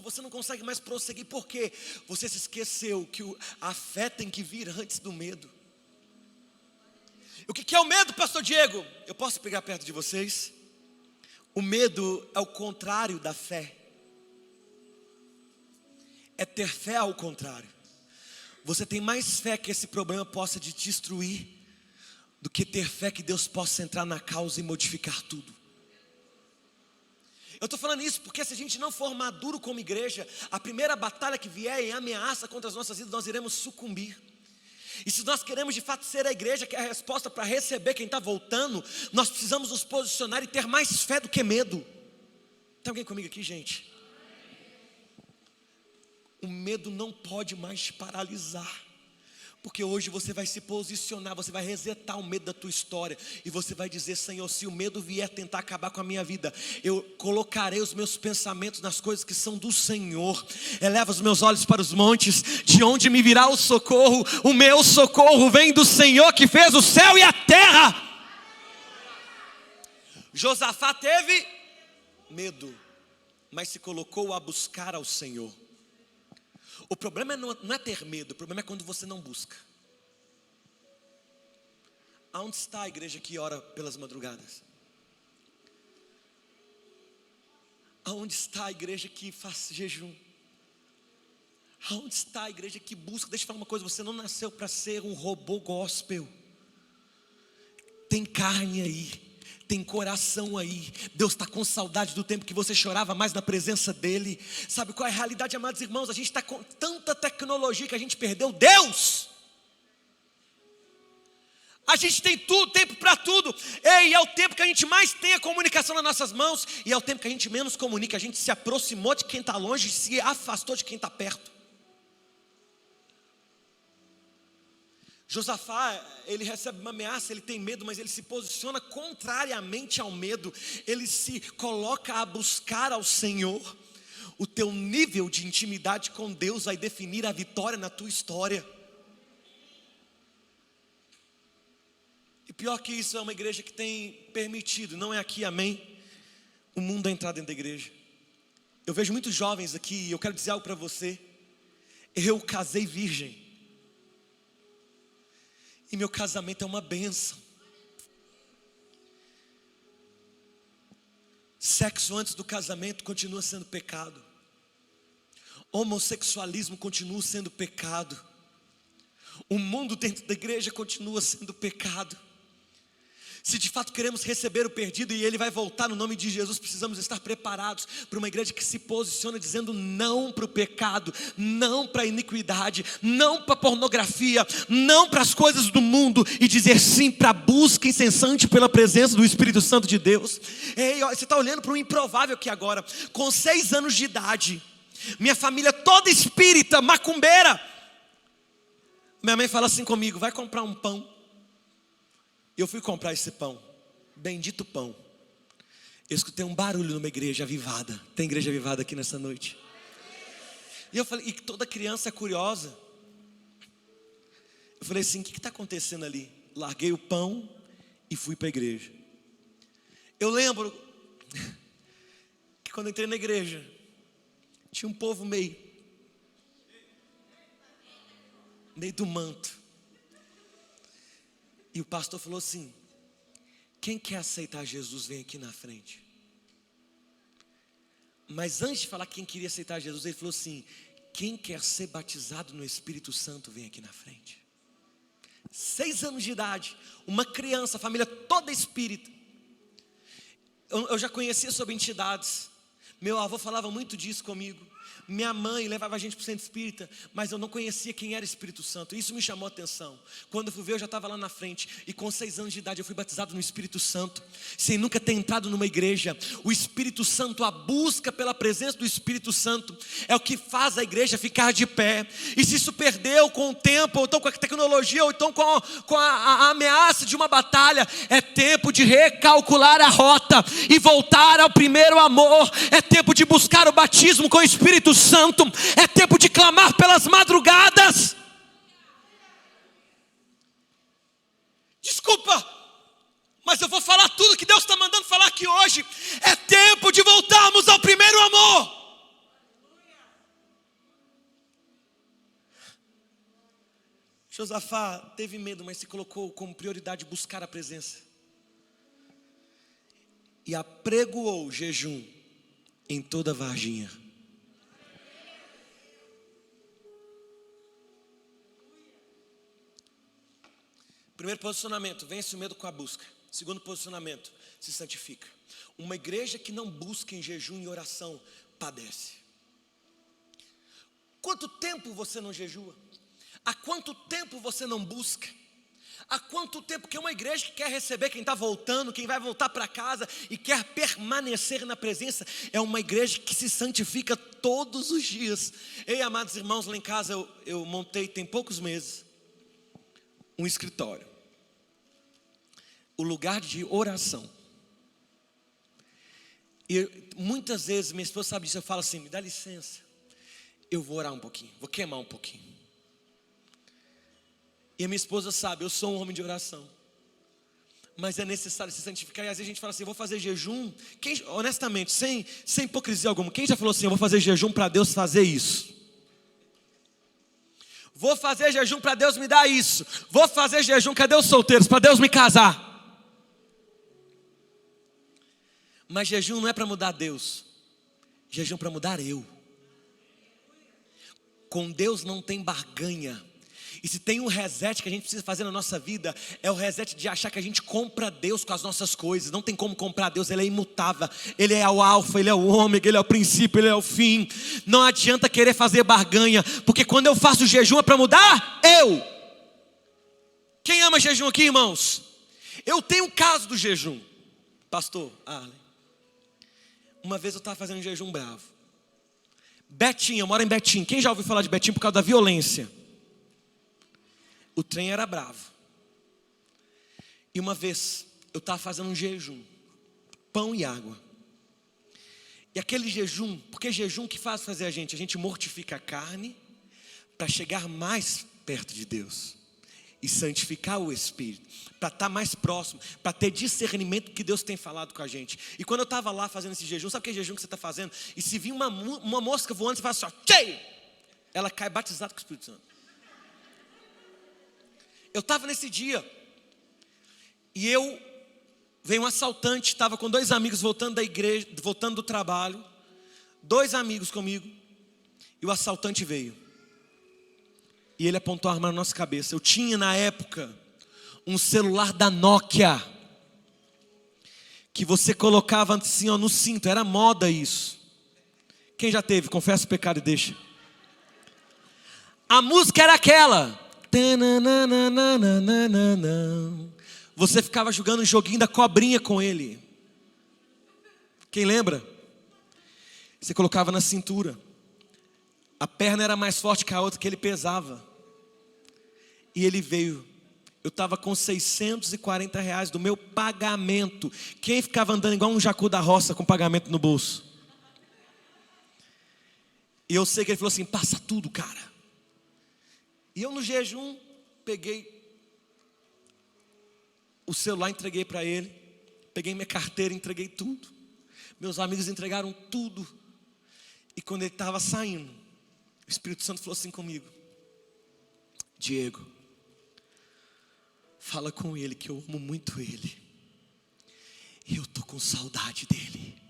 você não consegue mais prosseguir, por quê? Você se esqueceu que a fé tem que vir antes do medo. O que é o medo, pastor Diego? Eu posso pegar perto de vocês? O medo é o contrário da fé. É ter fé ao contrário. Você tem mais fé que esse problema possa te destruir do que ter fé que Deus possa entrar na causa e modificar tudo. Eu estou falando isso porque se a gente não for maduro como igreja, a primeira batalha que vier em ameaça contra as nossas vidas, nós iremos sucumbir. E se nós queremos de fato ser a igreja que é a resposta para receber quem está voltando, nós precisamos nos posicionar e ter mais fé do que medo. Tem alguém comigo aqui, gente? O medo não pode mais te paralisar. Porque hoje você vai se posicionar, você vai resetar o medo da tua história. E você vai dizer: Senhor, se o medo vier tentar acabar com a minha vida, eu colocarei os meus pensamentos nas coisas que são do Senhor. Eleva os meus olhos para os montes, de onde me virá o socorro? O meu socorro vem do Senhor que fez o céu e a terra. Josafá teve medo, mas se colocou a buscar ao Senhor. O problema não é ter medo, o problema é quando você não busca. Aonde está a igreja que ora pelas madrugadas? Aonde está a igreja que faz jejum? Aonde está a igreja que busca? Deixa eu falar uma coisa, você não nasceu para ser um robô gospel. Tem carne aí. Tem coração aí. Deus está com saudade do tempo que você chorava mais na presença dEle. Sabe qual é a realidade, amados irmãos? A gente está com tanta tecnologia que a gente perdeu Deus. A gente tem tudo, tempo para tudo. Ei, é o tempo que a gente mais tem a comunicação nas nossas mãos. E é o tempo que a gente menos comunica. A gente se aproximou de quem está longe e se afastou de quem está perto. Josafá, ele recebe uma ameaça, ele tem medo, mas ele se posiciona contrariamente ao medo. Ele se coloca a buscar ao Senhor. O teu nível de intimidade com Deus vai definir a vitória na tua história. E pior que isso, é uma igreja que tem permitido, não é aqui, amém, o mundo a entrar dentro da igreja. Eu vejo muitos jovens aqui e eu quero dizer algo para você. Eu casei virgem. E meu casamento é uma bênção. Sexo antes do casamento continua sendo pecado. Homossexualismo continua sendo pecado. O mundo dentro da igreja continua sendo pecado. Se de fato queremos receber o perdido e ele vai voltar no nome de Jesus, precisamos estar preparados para uma igreja que se posiciona dizendo não para o pecado, não para a iniquidade, não para a pornografia, não para as coisas do mundo, e dizer sim para a busca incessante pela presença do Espírito Santo de Deus. Ei, você está olhando para um improvável aqui agora. Com 6 anos de idade, minha família toda espírita, macumbeira. Minha mãe fala assim comigo: vai comprar um pão. Eu fui comprar esse pão, bendito pão. Eu escutei um barulho numa igreja avivada. Tem igreja avivada aqui nessa noite? E eu falei, e toda criança é curiosa. Eu falei assim: o que está acontecendo ali? Larguei o pão e fui para a igreja. Eu lembro que quando entrei na igreja, tinha um povo meio do manto. E o pastor falou assim: quem quer aceitar Jesus, vem aqui na frente. Mas antes de falar quem queria aceitar Jesus, ele falou assim: quem quer ser batizado no Espírito Santo, vem aqui na frente. 6 anos de idade, uma criança, família toda espírita. Eu já conhecia sobre entidades. Meu avô falava muito disso comigo. Minha mãe levava a gente para o centro espírita, mas eu não conhecia quem era Espírito Santo. Isso me chamou a atenção. Quando eu fui ver, eu já estava lá na frente. E com 6 anos de idade eu fui batizado no Espírito Santo, sem nunca ter entrado numa igreja. O Espírito Santo, a busca pela presença do Espírito Santo é o que faz a igreja ficar de pé. E se isso perdeu com o tempo, ou então com a tecnologia, ou então com a ameaça de uma batalha, é tempo de recalcular a rota e voltar ao primeiro amor. É tempo de buscar o batismo com o Espírito Santo. É tempo de clamar pelas madrugadas. Desculpa, mas eu vou falar tudo que Deus está mandando falar aqui hoje. É tempo de voltarmos ao primeiro amor. Josafá teve medo, mas se colocou como prioridade buscar a presença. E apregoou jejum em toda a Varginha. Primeiro posicionamento, vence o medo com a busca. Segundo posicionamento, se santifica. Uma igreja que não busca em jejum e oração, padece. Quanto tempo você não jejua? Há quanto tempo você não busca? Há quanto tempo que uma igreja que quer receber quem está voltando, quem vai voltar para casa e quer permanecer na presença, é uma igreja que se santifica todos os dias. Ei, amados irmãos, lá em casa eu montei, tem poucos meses, um escritório, o lugar de oração. E muitas vezes minha esposa sabe disso, eu falo assim, me dá licença, eu vou orar um pouquinho, vou queimar um pouquinho. E a minha esposa sabe, eu sou um homem de oração, mas é necessário se santificar. E às vezes a gente fala assim, eu vou fazer jejum. Honestamente, sem hipocrisia alguma, quem já falou assim, eu vou fazer jejum para Deus fazer isso? Vou fazer jejum para Deus me dar isso. Vou fazer jejum, cadê os solteiros? Para Deus me casar. Mas jejum não é para mudar Deus, jejum é para mudar eu. Com Deus não tem barganha. E se tem um reset que a gente precisa fazer na nossa vida, é o reset de achar que a gente compra Deus com as nossas coisas. Não tem como comprar Deus, Ele é imutável. Ele é o alfa, Ele é o ômega, Ele é o princípio, Ele é o fim. Não adianta querer fazer barganha, porque quando eu faço jejum é para mudar eu. Quem ama jejum aqui, irmãos? Eu tenho um caso do jejum. Pastor Arlen, uma vez eu estava fazendo um jejum bravo. Betim, eu moro em Betim. Quem já ouviu falar de Betim por causa da violência? O trem era bravo. E uma vez eu estava fazendo um jejum, pão e água. E aquele jejum, porque jejum que faz fazer a gente mortifica a carne para chegar mais perto de Deus e santificar o espírito, para estar mais próximo, para ter discernimento que Deus tem falado com a gente. E quando eu estava lá fazendo esse jejum, sabe que jejum que você está fazendo? E se vir uma mosca voando, você faz assim, ó, tchei! Ela cai batizada com o Espírito Santo. Eu estava nesse dia, e veio um assaltante, estava com 2 amigos voltando da igreja, voltando do trabalho, 2 amigos comigo, e o assaltante veio, e ele apontou a arma na nossa cabeça. Eu tinha na época, um celular da Nokia, que você colocava assim ó, no cinto, era moda isso. Quem já teve? Confessa o pecado e deixa. A música era aquela. Você ficava jogando um joguinho da cobrinha com ele. Quem lembra? Você colocava na cintura. A perna era mais forte que a outra, que ele pesava. E ele veio. Eu estava com R$640 do meu pagamento. Quem ficava andando igual um jacu da roça com pagamento no bolso? E eu sei que ele falou assim, passa tudo, cara. E eu no jejum, peguei o celular, entreguei para ele. Peguei minha carteira, entreguei tudo. Meus amigos entregaram tudo. E quando ele estava saindo, o Espírito Santo falou assim comigo: Diego, fala com ele que eu amo muito ele. E eu estou com saudade dele.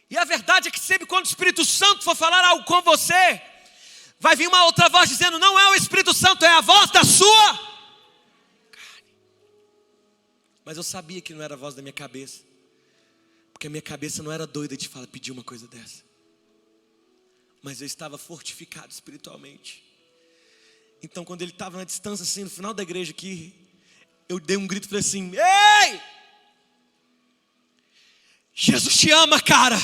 E a verdade é que sempre quando o Espírito Santo for falar algo com você, vai vir uma outra voz dizendo, não é o Espírito Santo, é a voz da sua carne. Mas eu sabia que não era a voz da minha cabeça, porque a minha cabeça não era doida de pedir uma coisa dessa. Mas eu estava fortificado espiritualmente. Então quando ele estava na distância assim, no final da igreja aqui, eu dei um grito e falei assim, ei! Jesus te ama, cara!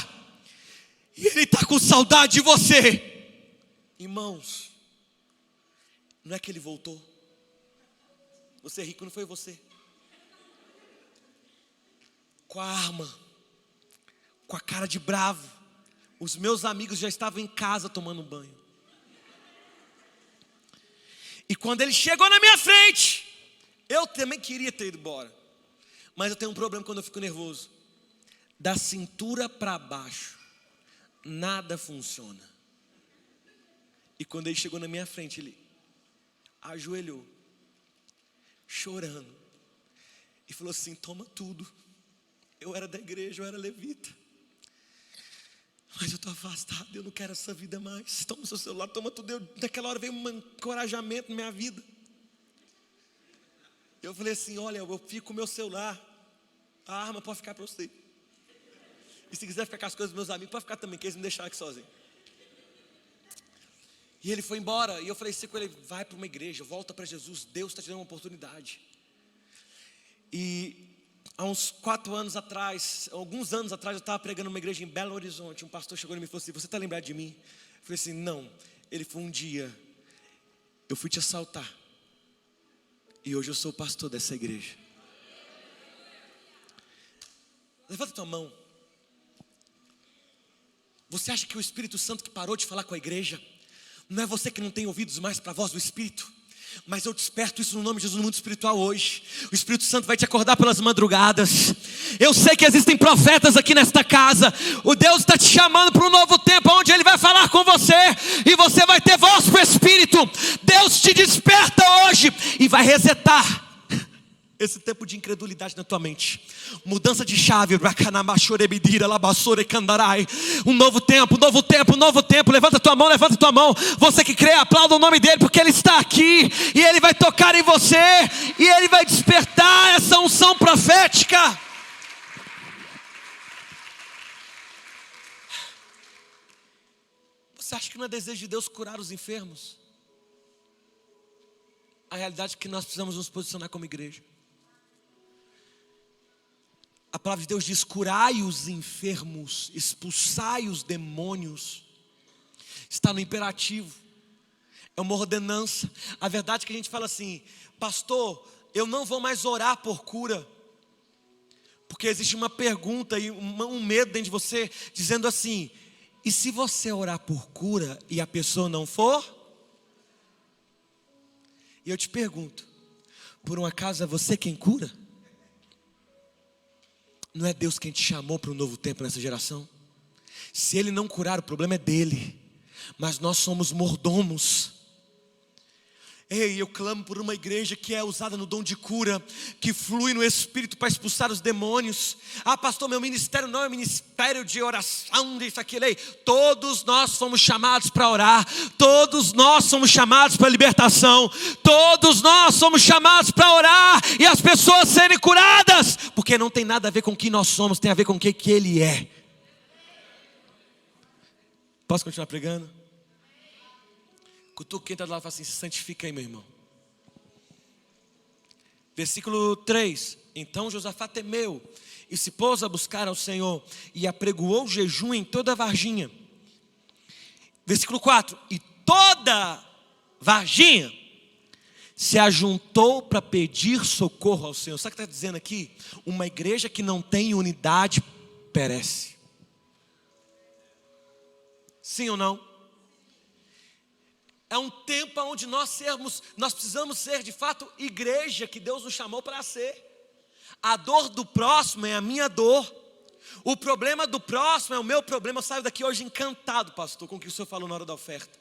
E Ele está com saudade de você. Irmãos, não é que ele voltou. Você é rico, não foi você. Com a arma, com a cara de bravo. Os meus amigos já estavam em casa tomando banho. E quando ele chegou na minha frente, eu também queria ter ido embora. Mas eu tenho um problema quando eu fico nervoso. Da cintura para baixo, nada funciona. E quando ele chegou na minha frente, ele ajoelhou, chorando, e falou assim: toma tudo. Eu era da igreja, eu era levita, mas eu estou afastado, eu não quero essa vida mais. Toma o seu celular, toma tudo. Naquela hora veio um encorajamento na minha vida. Eu falei assim: olha, eu fico com o meu celular, a arma pode ficar para você. E se quiser ficar com as coisas dos meus amigos, pode ficar também, que eles me deixaram aqui sozinho. E ele foi embora, e eu falei assim com ele: vai para uma igreja, volta para Jesus, Deus está te dando uma oportunidade. E há uns 4 anos atrás, alguns anos atrás, eu estava pregando numa igreja em Belo Horizonte. Um pastor chegou em mim e falou assim: você está lembrado de mim? Eu falei assim: não. Ele falou: um dia eu fui te assaltar, e hoje eu sou o pastor dessa igreja. Levanta tua mão. Você acha que o Espírito Santo que parou de falar com a igreja? Não é você que não tem ouvidos mais para a voz do Espírito? Mas eu desperto isso no nome de Jesus no mundo espiritual hoje. O Espírito Santo vai te acordar pelas madrugadas. Eu sei que existem profetas aqui nesta casa. O Deus está te chamando para um novo tempo, onde Ele vai falar com você, e você vai ter voz para o Espírito. Deus te desperta hoje e vai resetar esse tempo de incredulidade na tua mente. Mudança de chave. Um novo tempo, um novo tempo, um novo tempo. Levanta tua mão, levanta tua mão. Você que crê, aplauda o nome dele, porque ele está aqui, e ele vai tocar em você, e ele vai despertar essa unção profética. Você acha que não é desejo de Deus curar os enfermos? A realidade é que nós precisamos nos posicionar como igreja. A palavra de Deus diz: curai os enfermos, expulsai os demônios. Está no imperativo, é uma ordenança. A verdade é que a gente fala assim: pastor, eu não vou mais orar por cura, porque existe uma pergunta e um medo dentro de você, dizendo assim: e se você orar por cura e a pessoa não for? E eu te pergunto: por um acaso é você quem cura? Não é Deus quem te chamou para um novo tempo nessa geração? Se Ele não curar, o problema é dele, mas nós somos mordomos. Ei, eu clamo por uma igreja que é usada no dom de cura, que flui no Espírito para expulsar os demônios. Ah, pastor, meu ministério não é ministério de oração, disso, aquilo aí. Todos nós somos chamados para orar, todos nós somos chamados para libertação, todos nós somos chamados para orar e as pessoas serem curadas, porque não tem nada a ver com o que nós somos, tem a ver com o que Ele é. Posso continuar pregando? Cutuca quem está do lado e fala assim: se santifica aí, meu irmão. Versículo 3: então Josafá temeu e se pôs a buscar ao Senhor, e apregoou jejum em toda a Varginha. Versículo 4: e toda Varginha se ajuntou para pedir socorro ao Senhor. Sabe o que está dizendo aqui? Uma igreja que não tem unidade perece. Sim ou não? É um tempo onde nós precisamos ser de fato igreja que Deus nos chamou para ser. A dor do próximo é a minha dor. O problema do próximo é o meu problema. Eu saio daqui hoje encantado, pastor, com o que o senhor falou na hora da oferta.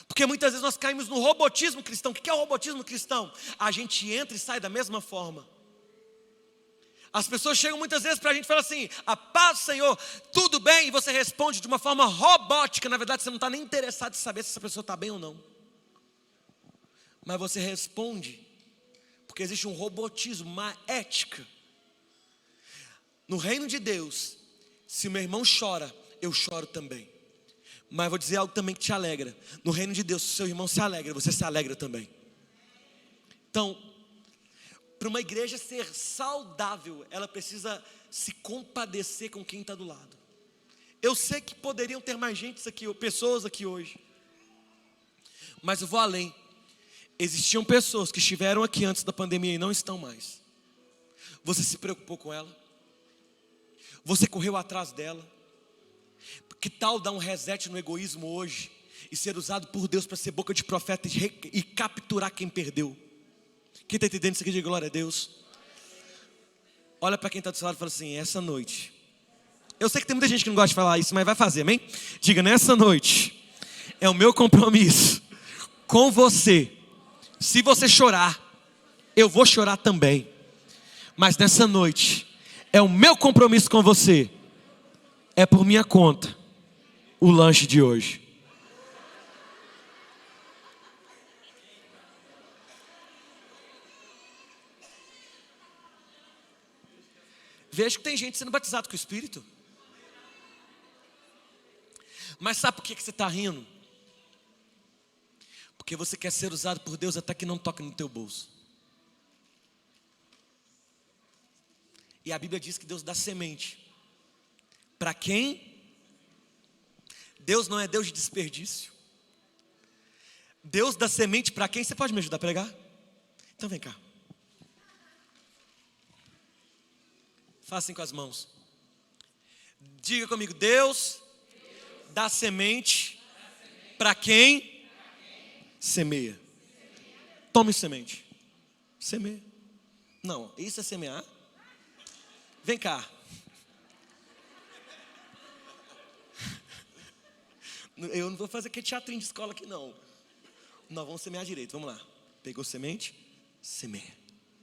Porque muitas vezes nós caímos no robotismo cristão. O que é o robotismo cristão? A gente entra e sai da mesma forma. As pessoas chegam muitas vezes para a gente e falam assim: a paz do Senhor, tudo bem? E você responde de uma forma robótica. Na verdade você não está nem interessado em saber se essa pessoa está bem ou não. Mas você responde porque existe um robotismo, uma ética. No reino de Deus, se o meu irmão chora, eu choro também. Mas vou dizer algo também que te alegra. No reino de Deus, se o seu irmão se alegra, você se alegra também. Então, para uma igreja ser saudável, ela precisa se compadecer com quem está do lado. Eu sei que poderiam ter mais gente aqui, pessoas aqui hoje, mas eu vou além. Existiam pessoas que estiveram aqui antes da pandemia e não estão mais. Você se preocupou com ela? Você correu atrás dela? Que tal dar um reset no egoísmo hoje e ser usado por Deus para ser boca de profeta e capturar quem perdeu? Quem está entendendo isso aqui, de glória a Deus? Olha para quem está do seu lado e fala assim: essa noite. Eu sei que tem muita gente que não gosta de falar isso, mas vai fazer, amém? Diga: nessa noite É o meu compromisso com você. Se você chorar, eu vou chorar também. Mas nessa noite, é o meu compromisso com você. É por minha conta o lanche de hoje. Vejo que tem gente sendo batizado com o Espírito. Mas sabe por que você está rindo? Porque você quer ser usado por Deus até que não toque no teu bolso. E a Bíblia diz que Deus dá semente. Para quem? Deus não é Deus de desperdício. Deus dá semente para quem? Você pode me ajudar a pregar? Então vem cá. Faça assim com as mãos. Diga comigo, Deus dá semente para quem semeia. Tome semente. Semeia. Não, isso é semear. Vem cá. Eu não vou fazer aquele teatrinho de escola aqui não. Nós vamos semear direito, vamos lá. Pegou semente, semeia.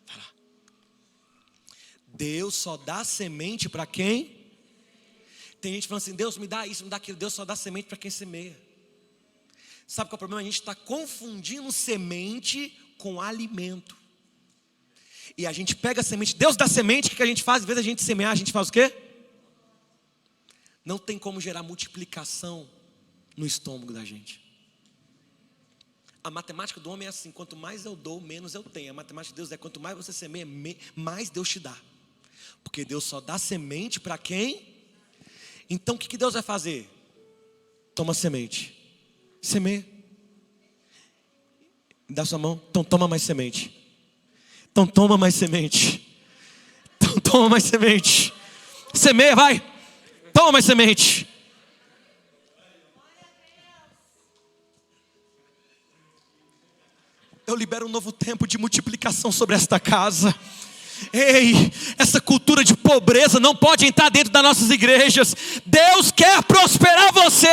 Vai lá. Deus só dá semente para quem? Tem gente falando assim, Deus me dá isso, me dá aquilo. Deus só dá semente para quem semeia. Sabe qual é o problema? A gente está confundindo semente com alimento. E a gente pega a semente, Deus dá semente, o que a gente faz? Em vez da gente semear, a gente faz o quê? Não tem como gerar multiplicação no estômago da gente. A matemática do homem é assim, quanto mais eu dou, menos eu tenho. A matemática de Deus é quanto mais você semeia, mais Deus te dá. Porque Deus só dá semente para quem? Então o que Deus vai fazer? Toma semente. Semeia. Dá sua mão. Então toma mais semente. Então toma mais semente. Então toma mais semente. Semeia, vai. Toma mais semente. Eu libero um novo tempo de multiplicação sobre esta casa. Ei, essa cultura de pobreza não pode entrar dentro das nossas igrejas. Deus quer prosperar você.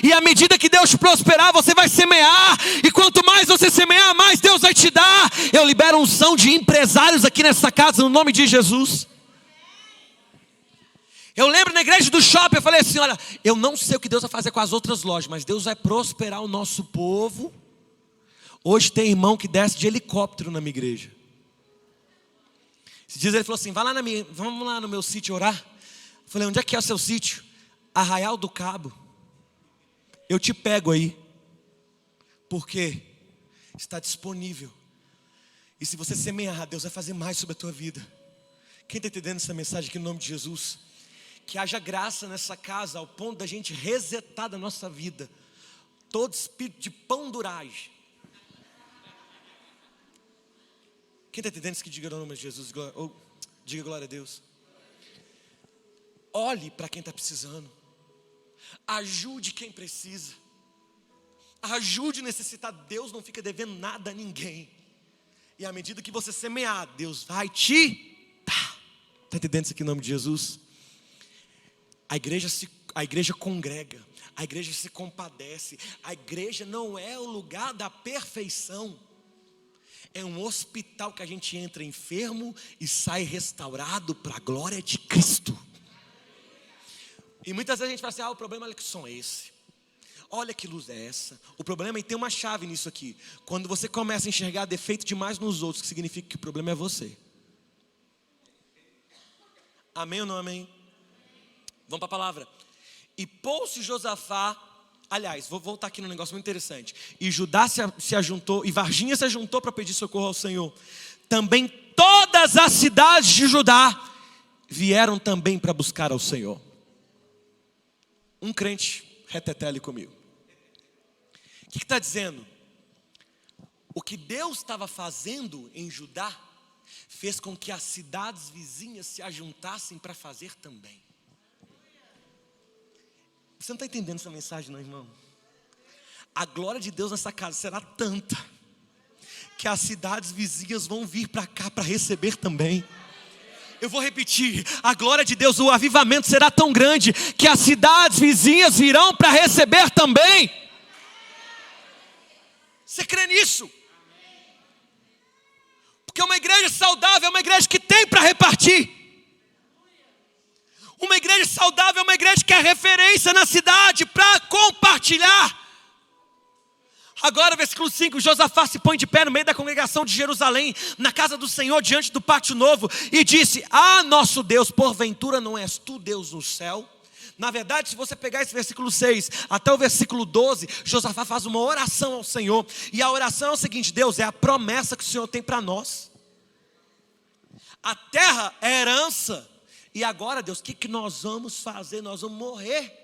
E à medida que Deus te prosperar, você vai semear. E quanto mais você semear, mais Deus vai te dar. Eu libero unção de empresários aqui nessa casa, no nome de Jesus. Eu lembro na igreja do shopping, eu falei assim, olha, eu não sei o que Deus vai fazer com as outras lojas, mas Deus vai prosperar o nosso povo. Hoje tem irmão que desce de helicóptero na minha igreja. Esses dias ele falou assim, vamos lá no meu sítio orar. Eu falei, onde é que é o seu sítio? Arraial do Cabo. Eu te pego aí. Porque está disponível. E se você semear, Deus vai fazer mais sobre a tua vida. Quem está entendendo essa mensagem aqui no nome de Jesus? Que haja graça nessa casa ao ponto da gente resetar da nossa vida todo espírito de panduragem. Quem está entendendo isso que diga o nome de Jesus? Ou diga glória a Deus. Olhe para quem está precisando. Ajude quem precisa. Ajude o necessitado. Deus não fica devendo nada a ninguém. E à medida que você semear, Deus vai te dar. Está entendendo isso aqui em nome de Jesus? A igreja congrega. A igreja se compadece. A igreja não é o lugar da perfeição. É um hospital que a gente entra enfermo e sai restaurado para a glória de Cristo. E muitas vezes a gente fala assim, o problema é que som é esse. Olha que luz é essa. O problema é que tem uma chave nisso aqui. Quando você começa a enxergar defeito demais nos outros, que significa que o problema é você. Amém ou não amém? Vamos para a palavra. E pôs-se Josafá. Aliás, vou voltar aqui num negócio muito interessante. E Judá se ajuntou, e Varginha se ajuntou para pedir socorro ao Senhor. Também todas as cidades de Judá vieram também para buscar ao Senhor. Um crente, retetele comigo. O que está dizendo? O que Deus estava fazendo em Judá, fez com que as cidades vizinhas se ajuntassem para fazer também. Você não está entendendo essa mensagem não, irmão? A glória de Deus nessa casa será tanta que as cidades vizinhas vão vir para cá para receber também. Eu vou repetir, a glória de Deus, o avivamento será tão grande que as cidades vizinhas virão para receber também. Você crê nisso? Porque uma igreja saudável é uma igreja que tem para repartir. Uma igreja saudável é uma igreja que é referência na cidade para compartilhar. Agora, versículo 5, Josafá se põe de pé no meio da congregação de Jerusalém, na casa do Senhor, diante do pátio novo, e disse: ah, nosso Deus, porventura não és tu Deus no céu? Na verdade, se você pegar esse versículo 6 até o versículo 12, Josafá faz uma oração ao Senhor. E a oração é o seguinte: Deus, é a promessa que o Senhor tem para nós. A terra é herança. E agora, Deus, o que nós vamos fazer? Nós vamos morrer.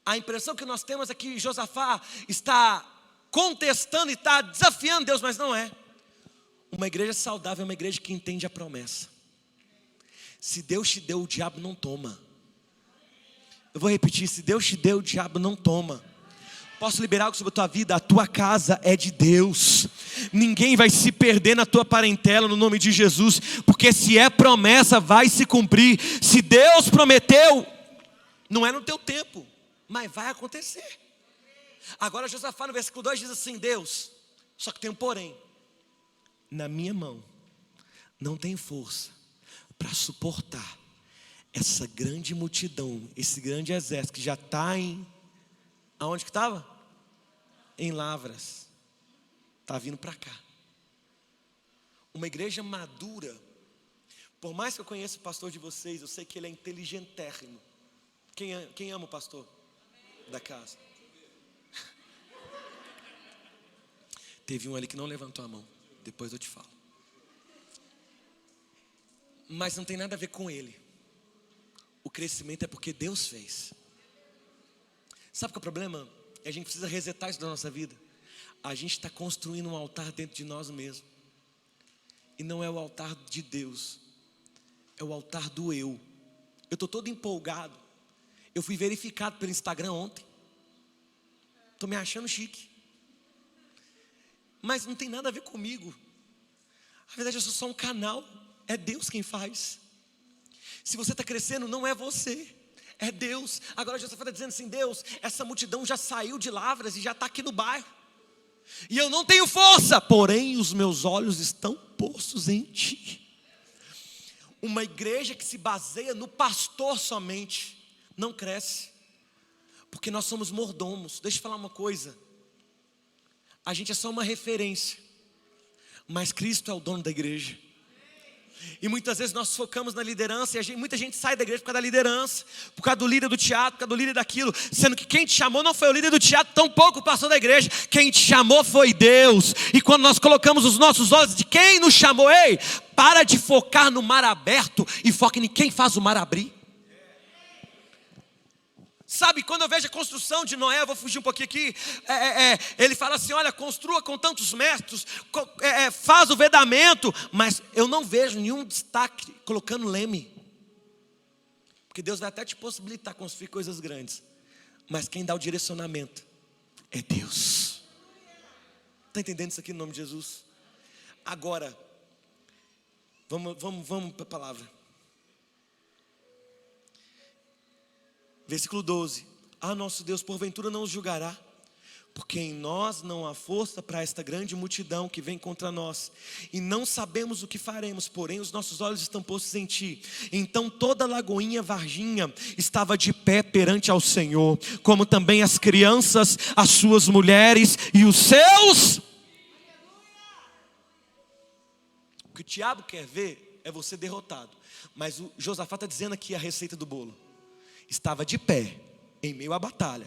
A impressão que nós temos é que Josafá está contestando e está desafiando Deus, mas não é. Uma igreja saudável é uma igreja que entende a promessa. Se Deus te deu, o diabo não toma. Eu vou repetir: se Deus te deu, o diabo não toma. Posso liberar algo sobre a tua vida? A tua casa é de Deus. Ninguém vai se perder na tua parentela, no nome de Jesus. Porque se é promessa, vai se cumprir. Se Deus prometeu, não é no teu tempo, mas vai acontecer. Agora Josafá no versículo 2 diz assim: Deus, só que tem um porém. Na minha mão não tem força para suportar essa grande multidão, esse grande exército que já está em... Aonde que estava? Em Lavras. Está vindo para cá. Uma igreja madura. Por mais que eu conheça o pastor de vocês, eu sei que ele é inteligentérrimo. Quem ama o pastor da casa? Teve um ali que não levantou a mão. Depois eu te falo. Mas não tem nada a ver com ele. O crescimento é porque Deus fez. Sabe qual é o problema? A gente precisa resetar isso da nossa vida. A gente está construindo um altar dentro de nós mesmos. E não é o altar de Deus. É o altar do eu. Eu estou todo empolgado. Eu fui verificado pelo Instagram ontem. Estou me achando chique. Mas não tem nada a ver comigo. Na verdade, eu sou só um canal. É Deus quem faz. Se você está crescendo, não é você, é Deus. Agora Josafá está dizendo assim: Deus, essa multidão já saiu de Lavras e já está aqui no bairro. E eu não tenho força, porém os meus olhos estão postos em ti. Uma igreja que se baseia no pastor somente não cresce. Porque nós somos mordomos. Deixa eu falar uma coisa. A gente é só uma referência. Mas Cristo é o dono da igreja. E muitas vezes nós focamos na liderança e muita gente sai da igreja por causa da liderança, por causa do líder do teatro, por causa do líder daquilo, sendo que quem te chamou não foi o líder do teatro, tampouco o pastor da igreja. Quem te chamou foi Deus. E quando nós colocamos os nossos olhos de quem nos chamou, ei, para de focar no mar aberto e foca em quem faz o mar abrir. Sabe, quando eu vejo a construção de Noé, eu vou fugir um pouquinho aqui, ele fala assim: olha, construa com tantos metros, faz o vedamento, mas eu não vejo nenhum destaque colocando leme. Porque Deus vai até te possibilitar construir coisas grandes, mas quem dá o direcionamento é Deus. Está entendendo isso aqui no nome de Jesus? Agora, vamos para a palavra. Versículo 12: ah, nosso Deus, porventura não os julgará, porque em nós não há força para esta grande multidão que vem contra nós, e não sabemos o que faremos, porém os nossos olhos estão postos em ti. Então toda a Lagoinha Varginha estava de pé perante ao Senhor, como também as crianças, as suas mulheres e os seus. O que o diabo quer ver é você derrotado, mas o Josafá está dizendo aqui a receita do bolo. Estava de pé, em meio à batalha,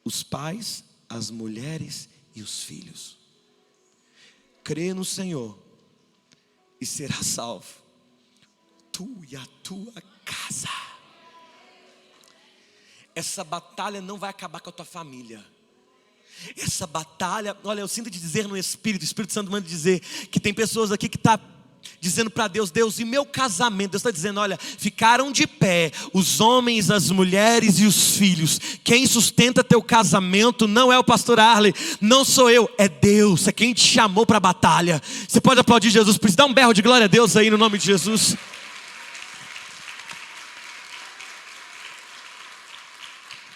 os pais, as mulheres e os filhos. Crê no Senhor e será salvo, tu e a tua casa. Essa batalha não vai acabar com a tua família. Essa batalha, olha, eu sinto de dizer no Espírito, o Espírito Santo manda dizer que tem pessoas aqui que estão dizendo para Deus: Deus, e meu casamento? Deus está dizendo: olha, ficaram de pé os homens, as mulheres e os filhos. Quem sustenta teu casamento não é o pastor Arley, não sou eu, é Deus, é quem te chamou para a batalha. Você pode aplaudir Jesus, precisa dar um berro de glória a Deus aí no nome de Jesus.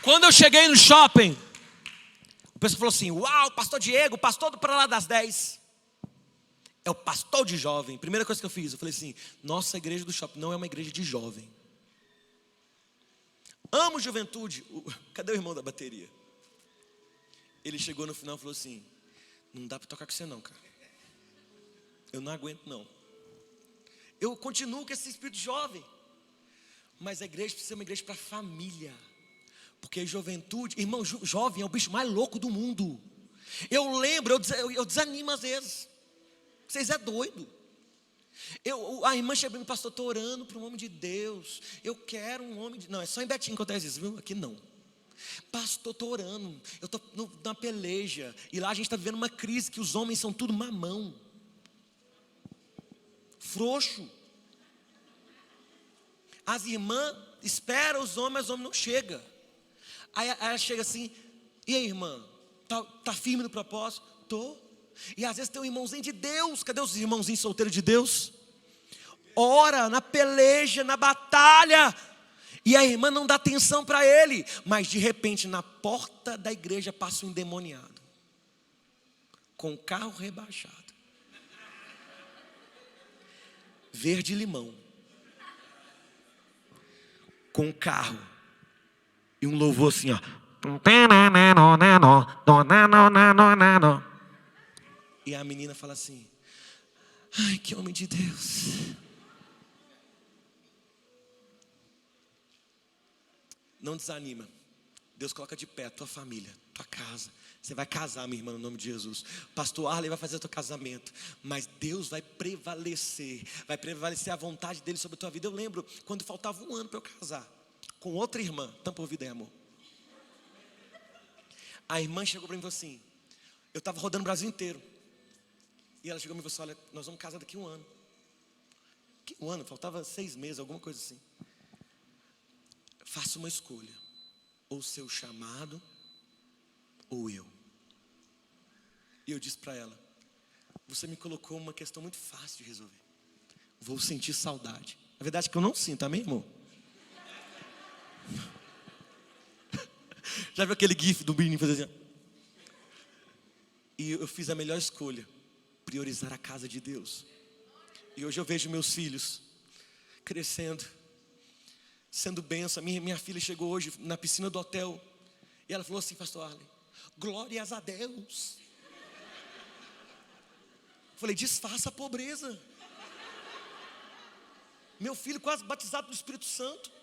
Quando eu cheguei no shopping, o pessoal falou assim: uau, pastor Diego, pastor para lá das 10. É o pastor de jovem. Primeira coisa que eu fiz, eu falei assim: nossa igreja do shopping não é uma igreja de jovem. Amo juventude. Cadê o irmão da bateria? Ele chegou no final e falou assim: não dá para tocar com você não, cara. Eu não aguento não. Eu continuo com esse espírito jovem. Mas a igreja precisa ser uma igreja para família. Porque juventude, irmão, jovem é o bicho mais louco do mundo. Eu lembro, eu desanimo às vezes. Vocês é doido. A irmã chega para mim: pastor, estou orando para um homem de Deus. Eu quero um homem de... Não, é só em Betinho que acontece isso, viu? Aqui não. Pastor, estou orando. Eu estou na peleja. E lá a gente está vivendo uma crise que os homens são tudo mamão. Frouxo. As irmãs esperam os homens, mas os homens não chegam. Aí ela chega assim: e aí, irmã? Tá firme no propósito? Tô. E às vezes tem um irmãozinho de Deus. Cadê os irmãozinhos solteiros de Deus? Ora, na peleja, na batalha. E a irmã não dá atenção para ele. Mas de repente na porta da igreja passa um endemoniado, com o carro rebaixado, verde limão, com um carro e um louvor assim, ó. E a menina fala assim: ai, que homem de Deus. Não desanima. Deus coloca de pé a tua família, tua casa. Você vai casar, minha irmã, no nome de Jesus. Pastor Arley vai fazer o teu casamento. Mas Deus vai prevalecer a vontade dele sobre a tua vida. Eu lembro quando faltava um ano para eu casar, com outra irmã, tampa o ouvido aí, amor. A irmã chegou para mim e falou assim: eu estava rodando o Brasil inteiro. E ela chegou para mim e falou assim: olha, nós vamos casar daqui a um ano. Que um ano? Faltava 6 meses, alguma coisa assim. Faça uma escolha: ou seu chamado, ou eu. E eu disse para ela: você me colocou uma questão muito fácil de resolver. Vou sentir saudade. A verdade é que eu não sinto, amém, irmão? Já viu aquele gif do menino fazer assim? E eu fiz a melhor escolha: priorizar a casa de Deus. E hoje eu vejo meus filhos crescendo, sendo bênção. Minha filha chegou hoje na piscina do hotel e ela falou assim: pastor Arley, glórias a Deus. Eu falei: disfarça a pobreza. Meu filho quase batizado do Espírito Santo.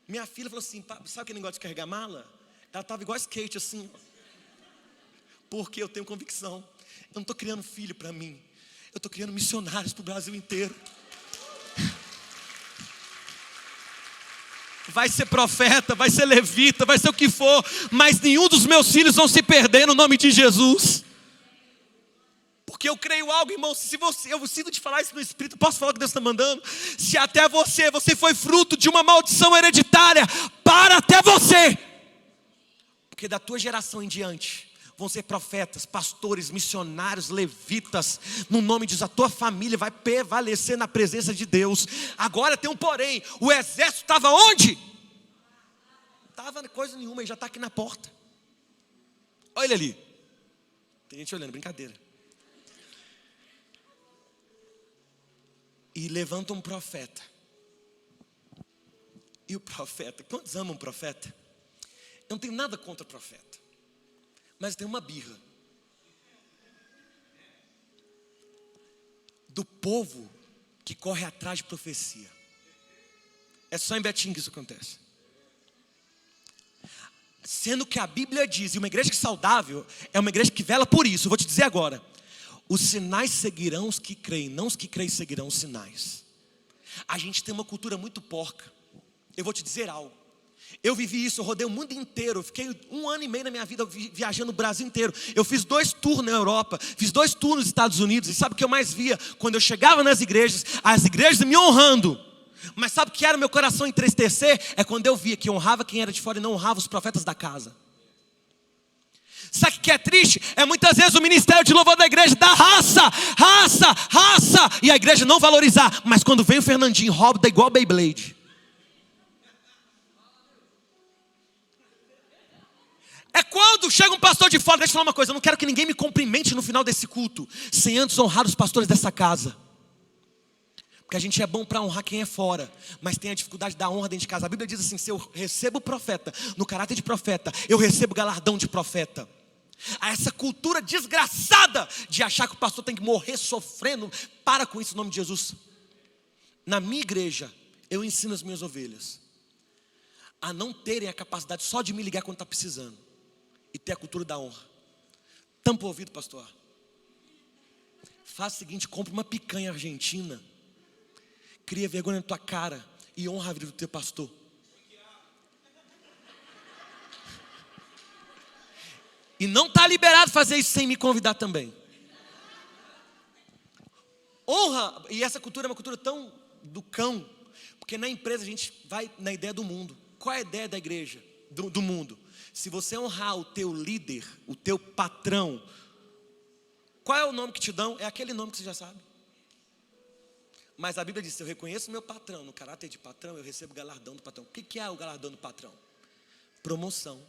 Minha filha falou assim: sabe aquele negócio de carregar mala? Ela estava igual skate assim. Porque eu tenho convicção. Eu não estou criando filho para mim. Eu estou criando missionários para o Brasil inteiro. Vai ser profeta, vai ser levita, vai ser o que for, mas nenhum dos meus filhos vão se perder no nome de Jesus. Porque eu creio algo, irmão. Se você, eu sinto te falar isso no Espírito, posso falar o que Deus está mandando? Se até você foi fruto de uma maldição hereditária, para até você. Porque da tua geração em diante vão ser profetas, pastores, missionários, levitas. No nome de Jesus, a tua família vai prevalecer na presença de Deus. Agora tem um porém: o exército estava onde? Não estava coisa nenhuma, ele já está aqui na porta. Olha ele ali. Tem gente olhando, brincadeira. E levanta um profeta. E o profeta, quantos amam um profeta? Eu não tenho nada contra o profeta, mas tem uma birra do povo que corre atrás de profecia. É só em Betim que isso acontece. Sendo que a Bíblia diz, e uma igreja que é saudável é uma igreja que vela por isso. Eu vou te dizer agora: os sinais seguirão os que creem, não os que creem seguirão os sinais. A gente tem uma cultura muito porca. Eu vou te dizer algo. Eu vivi isso, eu rodei o mundo inteiro. Eu fiquei 1 ano e meio na minha vida viajando o Brasil inteiro. Eu fiz 2 tours na Europa, fiz 2 tours nos Estados Unidos. E sabe o que eu mais via? Quando eu chegava nas igrejas, as igrejas me honrando. Mas sabe o que era o meu coração entristecer? É quando eu via que honrava quem era de fora e não honrava os profetas da casa. Sabe o que é triste? É muitas vezes o ministério de louvor da igreja dá raça, e a igreja não valorizar. Mas quando vem o Fernandinho, rouba igual Beyblade. É quando chega um pastor de fora. Deixa eu falar uma coisa, eu não quero que ninguém me cumprimente no final desse culto sem antes honrar os pastores dessa casa. Porque a gente é bom para honrar quem é fora, mas tem a dificuldade da honra dentro de casa. A Bíblia diz assim: se eu recebo profeta, no caráter de profeta, eu recebo galardão de profeta. Há essa cultura desgraçada de achar que o pastor tem que morrer sofrendo. Para com isso em nome de Jesus. Na minha igreja, eu ensino as minhas ovelhas a não terem a capacidade só de me ligar quando está precisando, e ter a cultura da honra. Tampa o ouvido, pastor. Faz o seguinte: compra uma picanha argentina, cria vergonha na tua cara e honra a vida do teu pastor. E não está liberado fazer isso sem me convidar também. Honra, e essa cultura é uma cultura tão do cão, porque na empresa a gente vai na ideia do mundo. Qual é a ideia da igreja, do mundo? Se você honrar o teu líder, o teu patrão, qual é o nome que te dão? É aquele nome que você já sabe. Mas a Bíblia diz: se eu reconheço o meu patrão, no caráter de patrão, eu recebo galardão do patrão. O que é o galardão do patrão? Promoção.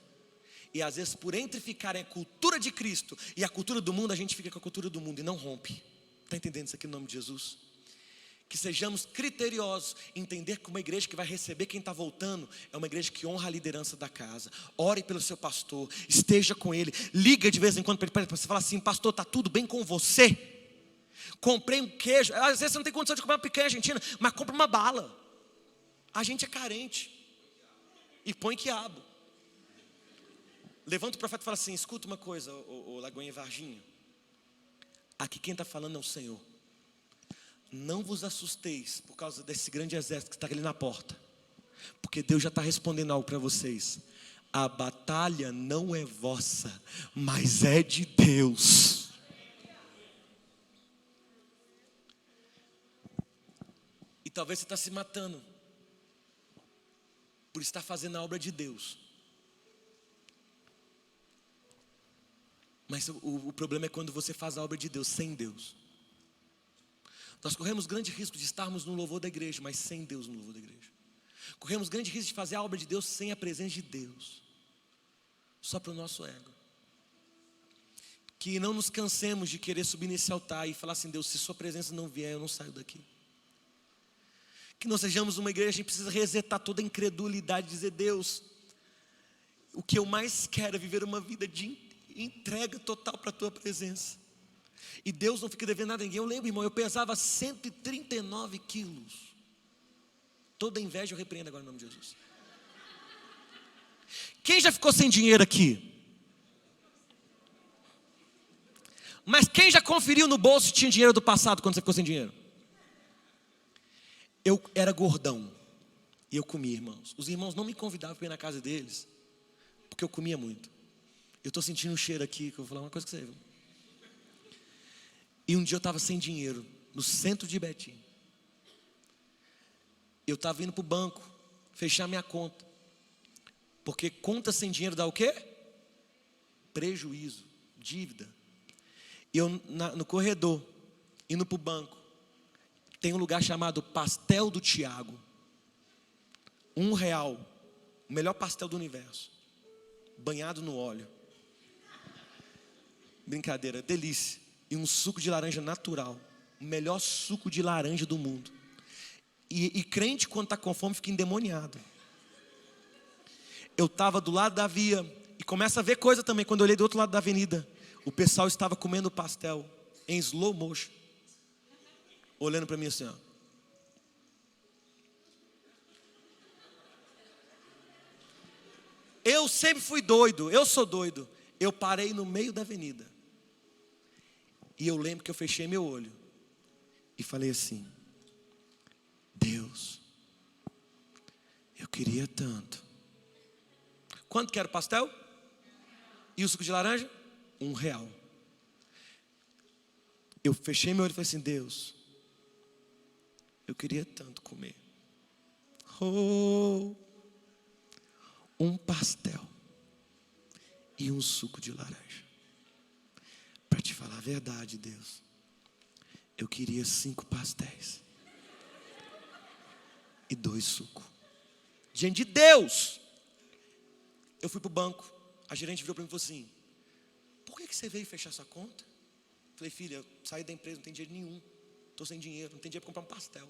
E às vezes, por entre ficarem a cultura de Cristo e a cultura do mundo, a gente fica com a cultura do mundo e não rompe. Está entendendo isso aqui no nome de Jesus? Que sejamos criteriosos, entender que uma igreja que vai receber quem está voltando é uma igreja que honra a liderança da casa. Ore pelo seu pastor, esteja com ele, liga de vez em quando para ele, para você falar assim: pastor, está tudo bem com você? Comprei um queijo. Às vezes você não tem condição de comer uma picanha argentina, mas compra uma bala. A gente é carente e põe quiabo. Levanta o profeta e fala assim: escuta uma coisa, ô Lagoinha e Varginha, aqui quem está falando é o Senhor. Não vos assusteis por causa desse grande exército que está ali na porta, porque Deus já está respondendo algo para vocês. A batalha não é vossa, mas é de Deus. E talvez você está se matando por estar fazendo a obra de Deus. Mas o problema é quando você faz a obra de Deus sem Deus. Nós corremos grande risco de estarmos no louvor da igreja, mas sem Deus no louvor da igreja. Corremos grande risco de fazer a obra de Deus sem a presença de Deus, só para o nosso ego. Que não nos cansemos de querer subir nesse altar e falar assim: Deus, se sua presença não vier, eu não saio daqui. Que não sejamos uma igreja que precisa resetar toda a incredulidade e dizer: Deus, o que eu mais quero é viver uma vida de entrega total para a tua presença. E Deus não fica devendo nada a ninguém. Eu lembro, irmão, eu pesava 139 quilos. Toda inveja eu repreendo agora em nome de Jesus. Quem já ficou sem dinheiro aqui? Mas quem já conferiu no bolso se tinha dinheiro do passado quando você ficou sem dinheiro? Eu era gordão e eu comia, irmãos. Os irmãos não me convidavam para ir na casa deles, porque eu comia muito. Eu estou sentindo um cheiro aqui, que eu vou falar uma coisa com você. E um dia eu estava sem dinheiro, no centro de Betim. Eu estava indo para o banco, fechar minha conta. Porque conta sem dinheiro dá o quê? Prejuízo, dívida. E eu no corredor, indo para o banco, tem um lugar chamado Pastel do Tiago. R$1, o melhor pastel do universo. Banhado no óleo. Brincadeira, delícia. E um suco de laranja natural. O melhor suco de laranja do mundo. E crente, quando está com fome, fica endemoniado. Eu estava do lado da via. E começa a ver coisa também. Quando eu olhei do outro lado da avenida, o pessoal estava comendo pastel em slow motion, olhando para mim assim, ó. Eu sempre fui doido. Eu sou doido. Eu parei no meio da avenida. E eu lembro que eu fechei meu olho e falei assim: Deus, eu queria tanto. Quanto que era o pastel? E o suco de laranja? R$1. Eu fechei meu olho e falei assim: Deus, eu queria tanto comer. Um pastel e um suco de laranja. Para te falar a verdade, Deus, eu queria 5 pastéis e 2 sucos. Diante de Deus, eu fui para o banco. a gerente virou para mim e falou assim: por que você veio fechar sua conta? Eu falei: filha, eu saí da empresa, não tenho dinheiro nenhum. Estou sem dinheiro, não tenho dinheiro para comprar um pastel.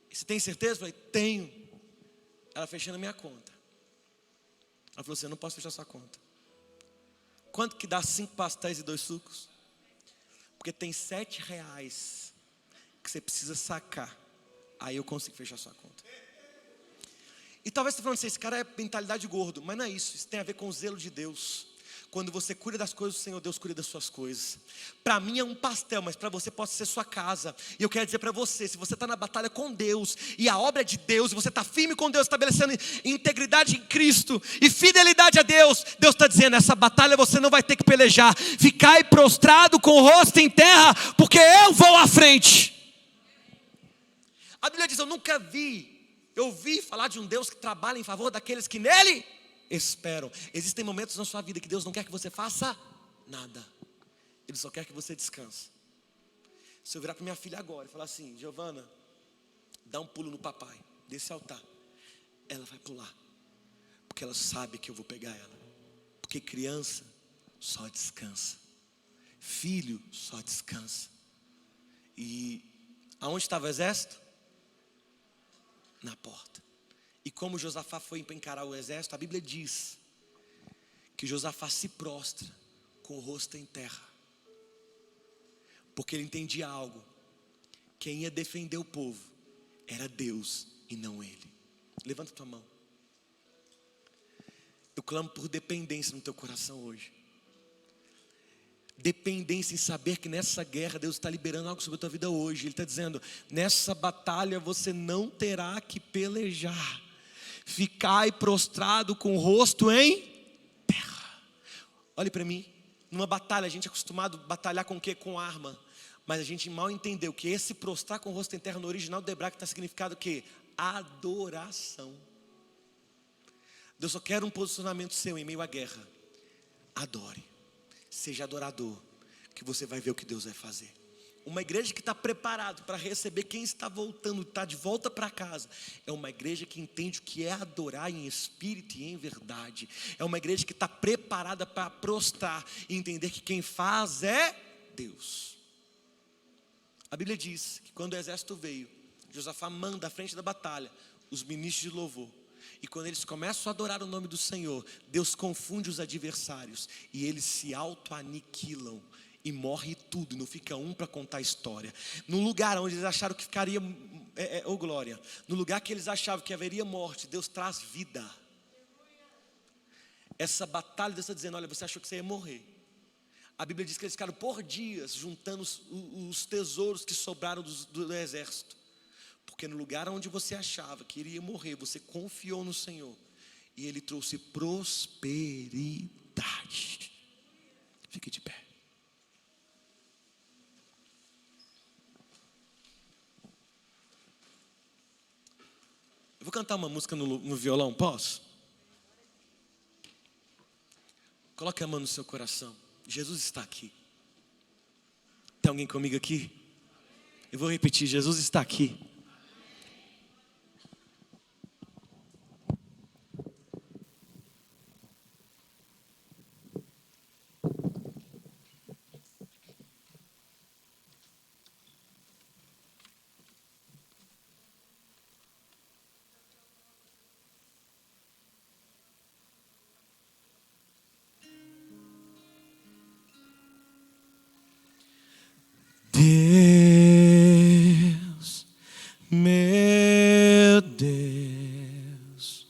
E você tem certeza? Eu falei: tenho. Ela fechando a minha conta. Ela falou assim: eu não posso fechar sua conta. Quanto que dá 5 pastéis e 2 sucos? Porque tem R$7 que você precisa sacar. Aí eu consigo fechar sua conta. E talvez você falando assim: esse cara é mentalidade de gordo. Mas não é isso, isso tem a ver com o zelo de Deus. Quando você cuida das coisas do Senhor, Deus cuida das suas coisas. Para mim é um pastel, mas para você pode ser sua casa. E eu quero dizer para você, se você está na batalha com Deus, e a obra é de Deus, e você está firme com Deus, estabelecendo integridade em Cristo, e fidelidade a Deus, Deus está dizendo: essa batalha você não vai ter que pelejar. Ficai prostrado com o rosto em terra, porque eu vou à frente. A Bíblia diz: eu ouvi falar de um Deus que trabalha em favor daqueles que nele esperam. Existem momentos na sua vida que Deus não quer que você faça nada. Ele só quer que você descanse. Se eu virar para minha filha agora e falar assim: Giovana, dá um pulo no papai, desse altar, ela vai pular, porque ela sabe que eu vou pegar ela. Porque criança só descansa, filho só descansa. E aonde estava o exército? Na porta. E como Josafá foi encarar o exército, a Bíblia diz que Josafá se prostra com o rosto em terra, porque ele entendia algo: quem ia defender o povo era Deus e não ele. Levanta tua mão. Eu clamo por dependência no teu coração hoje. Dependência em saber que nessa guerra Deus está liberando algo sobre a tua vida hoje. Ele está dizendo: nessa batalha você não terá que pelejar. Ficai prostrado com o rosto em terra. Olhe para mim. Numa batalha a gente é acostumado a batalhar com o quê? Com arma. Mas a gente mal entendeu que esse prostrar com o rosto em terra no original do hebraico está significado o quê? Adoração. Deus só quer um posicionamento seu em meio à guerra. Adore. Seja adorador, que você vai ver o que Deus vai fazer. Uma igreja que está preparada para receber quem está voltando, está de volta para casa, é uma igreja que entende o que é adorar em espírito e em verdade. É uma igreja que está preparada para prostrar e entender que quem faz é Deus. A Bíblia diz que quando o exército veio, Josafá manda à frente da batalha os ministros de louvor. E quando eles começam a adorar o nome do Senhor, Deus confunde os adversários e eles se auto-aniquilam. E morre tudo, não fica um para contar a história. No lugar onde eles acharam que ficaria glória, no lugar que eles achavam que haveria morte, Deus traz vida. Essa batalha, Deus está dizendo: olha, você achou que você ia morrer. A Bíblia diz que eles ficaram por dias juntando os tesouros que sobraram do exército. Porque no lugar onde você achava que iria morrer, você confiou no Senhor, e Ele trouxe prosperidade. Fique de pé. Eu vou cantar uma música no violão, posso? Coloque a mão no seu coração. Jesus está aqui. Tem alguém comigo aqui? Eu vou repetir: Jesus está aqui. Deus, meu Deus,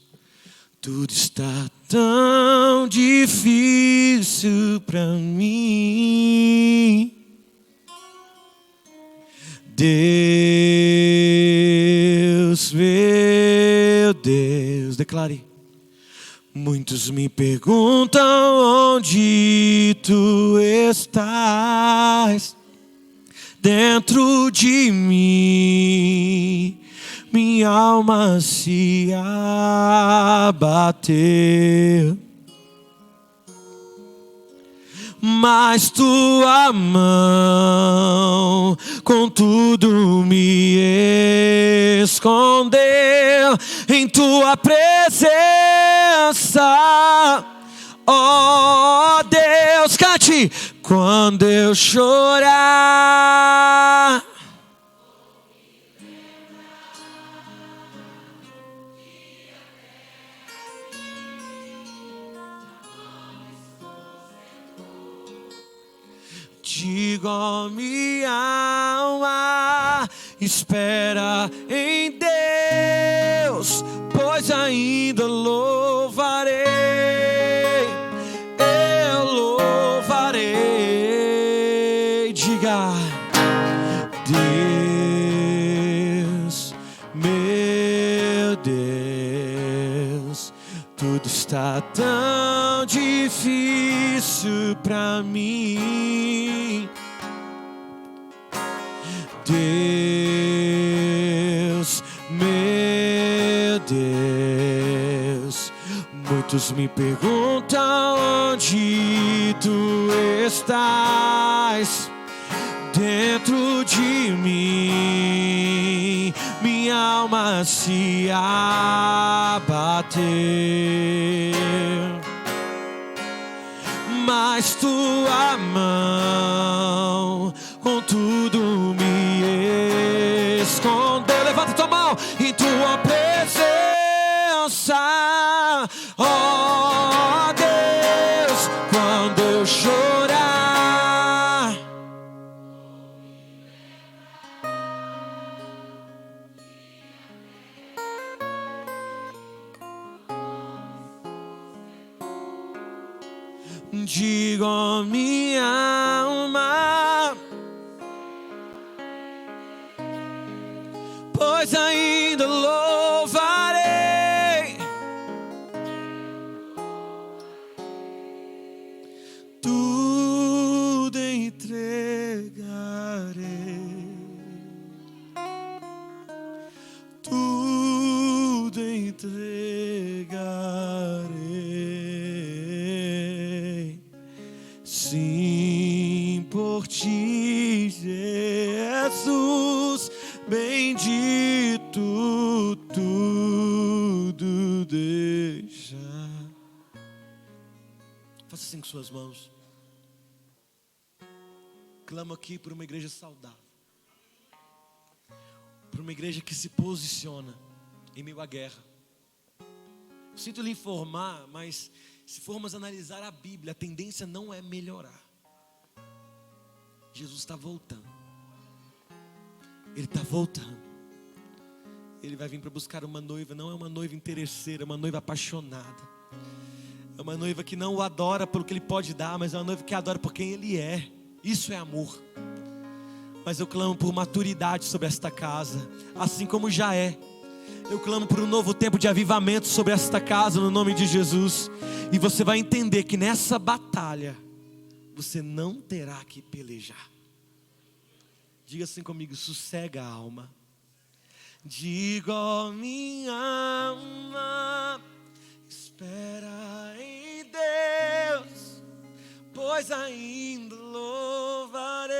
tudo está tão difícil para mim. Deus, meu Deus, declare. Muitos me perguntam onde tu estás. Dentro de mim, minha alma se abateu, mas tua mão contudo me escondeu. Em tua presença Ó Deus, cante. Quando eu chorar, digo minha alma, espera em Deus, pois ainda louvarei, eu louvarei. Diga: Deus, meu Deus, tudo está tão difícil pra mim. Deus, meu Deus, muitos me perguntam onde tu estás. Dentro de mim, minha alma se abateu, mas tua mão com tudo me escondeu. Levanta tua mão em tua presença, ó Deus, quando eu chorar, digo minha alma, pois ainda louvarei, tudo entregarei, tudo entregarei. Sim, por ti, Jesus, bendito, tudo deixa. Faça assim com suas mãos. Clamo aqui por uma igreja saudável, por uma igreja que se posiciona em meio à guerra. Sinto lhe informar, mas se formos analisar a Bíblia, a tendência não é melhorar. Jesus está voltando. Ele está voltando. Ele vai vir para buscar uma noiva. Não é uma noiva interesseira, é uma noiva apaixonada. É uma noiva que não o adora pelo que ele pode dar, mas é uma noiva que adora por quem ele é. Isso é amor. Mas eu clamo por maturidade sobre esta casa, assim como já é. Eu clamo por um novo tempo de avivamento sobre esta casa, no nome de Jesus. E você vai entender que nessa batalha você não terá que pelejar. Diga assim comigo: sossega a alma. Digo minha alma, espera em Deus, pois ainda louvarei,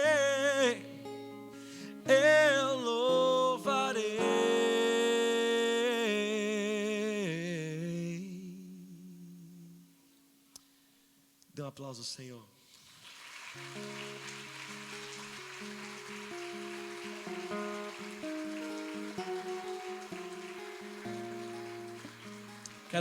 eu louvarei. Dê um aplauso ao Senhor.